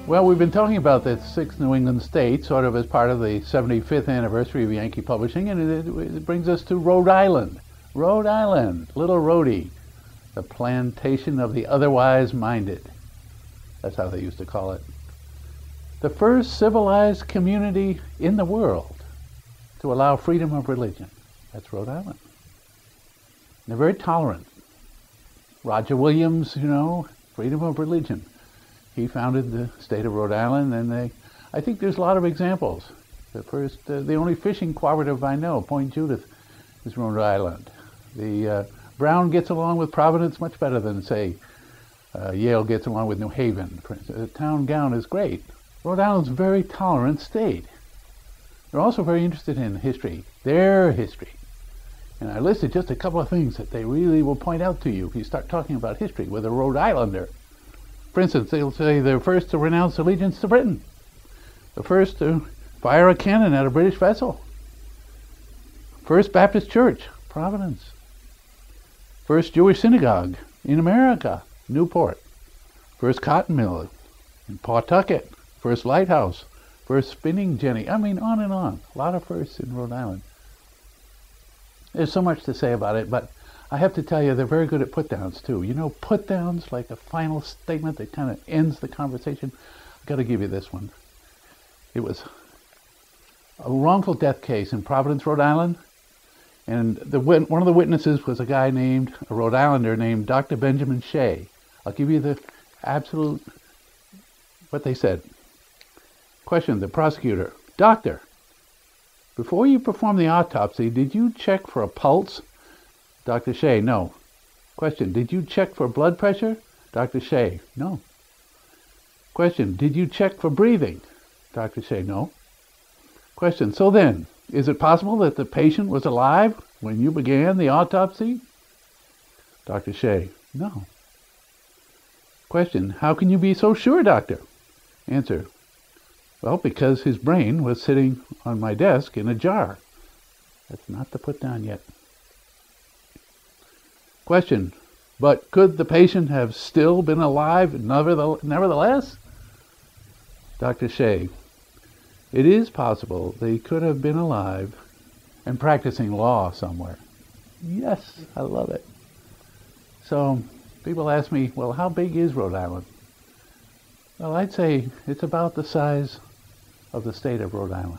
Well, we've been talking about the 6th New England state sort of as part of the 75th anniversary of Yankee Publishing, and it brings us to Rhode Island. Rhode Island, little Rhodey, the plantation of the otherwise minded. That's how they used to call it. The first civilized community in the world to allow freedom of religion. That's Rhode Island. They're very tolerant. Roger Williams, freedom of religion. He founded the state of Rhode Island, and I think there's a lot of examples. The only fishing cooperative I know, Point Judith, is Rhode Island. The Brown gets along with Providence much better than, say, Yale gets along with New Haven. The town gown is great. Rhode Island's a very tolerant state. They're also very interested in history, their history. And I listed just a couple of things that they really will point out to you if you start talking about history with a Rhode Islander. For instance, they'll say they're first to renounce allegiance to Britain, the first to fire a cannon at a British vessel, First Baptist Church, Providence, first Jewish synagogue in America, Newport, first cotton mill in Pawtucket, first lighthouse, first spinning jenny. I mean, on and on. A lot of firsts in Rhode Island. There's so much to say about it, but I have to tell you, they're very good at put-downs, too. Put-downs, like a final statement that kind of ends the conversation. I've got to give you this one. It was a wrongful death case in Providence, Rhode Island, and one of the witnesses was a Rhode Islander named Dr. Benjamin Shea. I'll give you the absolute, what they said. Question, the prosecutor. Doctor, before you performed the autopsy, did you check for a pulse? Dr. Shea, no. Question, did you check for blood pressure? Dr. Shea, no. Question, did you check for breathing? Dr. Shea, no. Question, so then, is it possible that the patient was alive when you began the autopsy? Dr. Shea, no. Question, how can you be so sure, doctor? Answer, well, because his brain was sitting on my desk in a jar. That's not the put down yet. Question, but could the patient have still been alive nevertheless? Dr. Shea, it is possible they could have been alive and practicing law somewhere. Yes, I love it. So people ask me, well, how big is Rhode Island? Well, I'd say it's about the size of the state of Rhode Island.